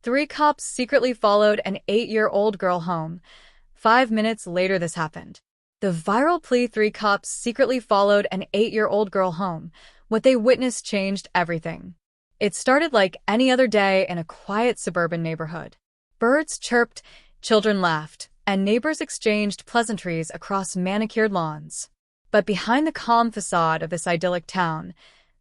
Three cops secretly followed an 8-year-old girl home. 5 minutes later this happened. The viral plea: three cops secretly followed an 8-year-old girl home. What they witnessed changed everything. It started like any other day in a quiet suburban neighborhood. Birds chirped, children laughed, and neighbors exchanged pleasantries across manicured lawns. But behind the calm facade of this idyllic town,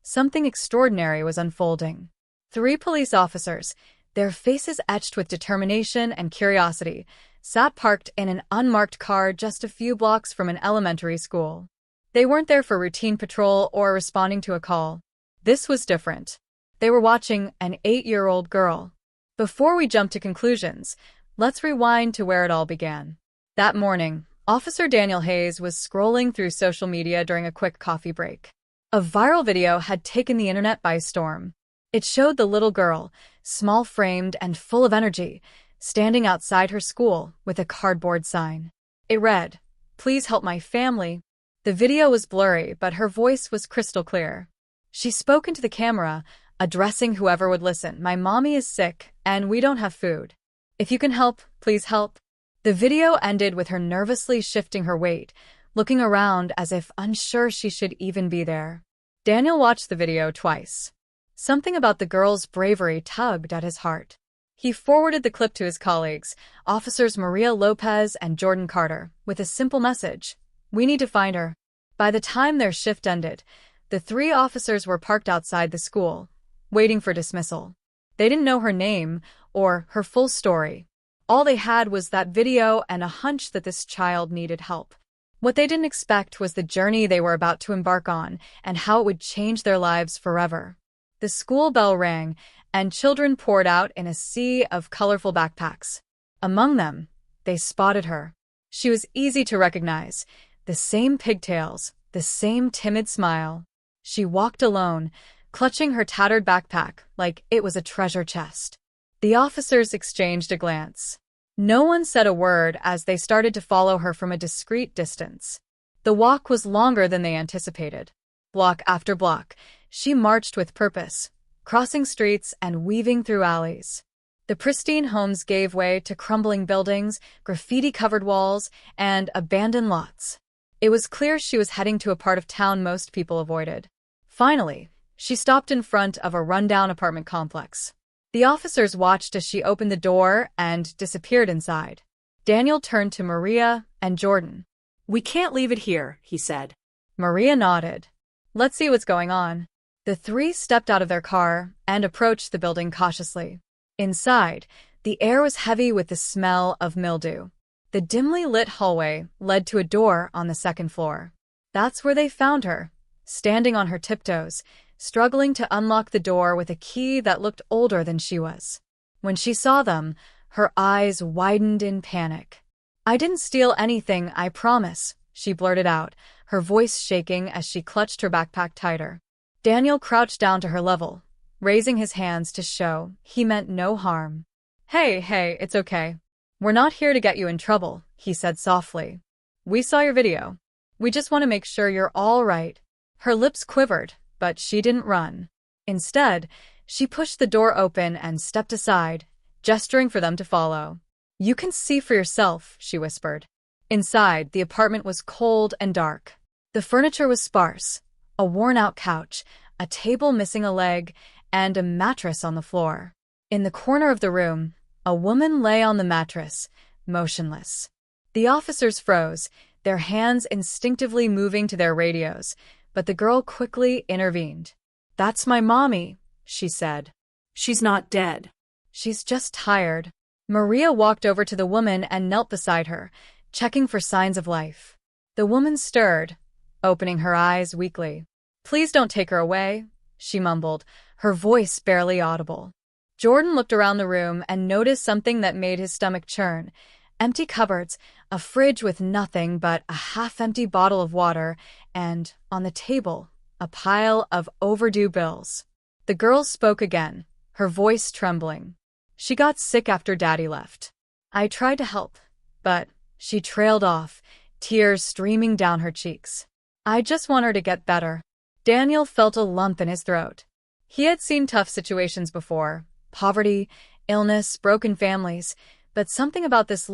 something extraordinary was unfolding. Three police officers, their faces etched with determination and curiosity, sat parked in an unmarked car just a few blocks from an elementary school. They weren't there for routine patrol or responding to a call. This was different. They were watching an 8-year-old girl. Before we jump to conclusions, let's rewind to where it all began. That morning, Officer Daniel Hayes was scrolling through social media during a quick coffee break. A viral video had taken the internet by storm. It showed the little girl, small-framed and full of energy, standing outside her school with a cardboard sign. It read, "Please help my family." The video was blurry, but her voice was crystal clear. She spoke into the camera, addressing whoever would listen. "My mommy is sick, and we don't have food. If you can help, please help." The video ended with her nervously shifting her weight, looking around as if unsure she should even be there. Daniel watched the video twice. Something about the girl's bravery tugged at his heart. He forwarded the clip to his colleagues, Officers Maria Lopez and Jordan Carter, with a simple message: "We need to find her." By the time their shift ended, the three officers were parked outside the school, waiting for dismissal. They didn't know her name or her full story. All they had was that video and a hunch that this child needed help. What they didn't expect was the journey they were about to embark on and how it would change their lives forever. The school bell rang, and children poured out in a sea of colorful backpacks. Among them, they spotted her. She was easy to recognize. The same pigtails, the same timid smile. She walked alone, clutching her tattered backpack like it was a treasure chest. The officers exchanged a glance. No one said a word as they started to follow her from a discreet distance. The walk was longer than they anticipated. Block after block, she marched with purpose, crossing streets and weaving through alleys. The pristine homes gave way to crumbling buildings, graffiti-covered walls, and abandoned lots. It was clear she was heading to a part of town most people avoided. Finally, she stopped in front of a rundown apartment complex. The officers watched as she opened the door and disappeared inside. Daniel turned to Maria and Jordan. "We can't leave it here," he said. Maria nodded. "Let's see what's going on." The three stepped out of their car and approached the building cautiously. Inside, the air was heavy with the smell of mildew. The dimly lit hallway led to a door on the second floor. That's where they found her, standing on her tiptoes, struggling to unlock the door with a key that looked older than she was. When she saw them, her eyes widened in panic. "I didn't steal anything, I promise," she blurted out, her voice shaking as she clutched her backpack tighter. Daniel crouched down to her level, raising his hands to show he meant no harm. Hey, it's okay. We're not here to get you in trouble," he said softly. "We saw your video. We just want to make sure you're all right." Her lips quivered, but she didn't run. Instead, she pushed the door open and stepped aside, gesturing for them to follow. "You can see for yourself," she whispered. Inside, the apartment was cold and dark. The furniture was sparse: a worn-out couch, a table missing a leg, and a mattress on the floor. In the corner of the room, a woman lay on the mattress, motionless. The officers froze, their hands instinctively moving to their radios, but the girl quickly intervened. "That's my mommy," she said. "She's not dead." "She's just tired." Maria walked over to the woman and knelt beside her, checking for signs of life. The woman stirred, opening her eyes weakly. "Please don't take her away," she mumbled, her voice barely audible. Jordan looked around the room and noticed something that made his stomach churn. Empty cupboards, a fridge with nothing but a half-empty bottle of water, and, on the table, a pile of overdue bills. The girl spoke again, her voice trembling. "She got sick after Daddy left. I tried to help, but," she trailed off, tears streaming down her cheeks. "I just want her to get better." Daniel felt a lump in his throat. He had seen tough situations before: poverty, illness, broken families, but something about this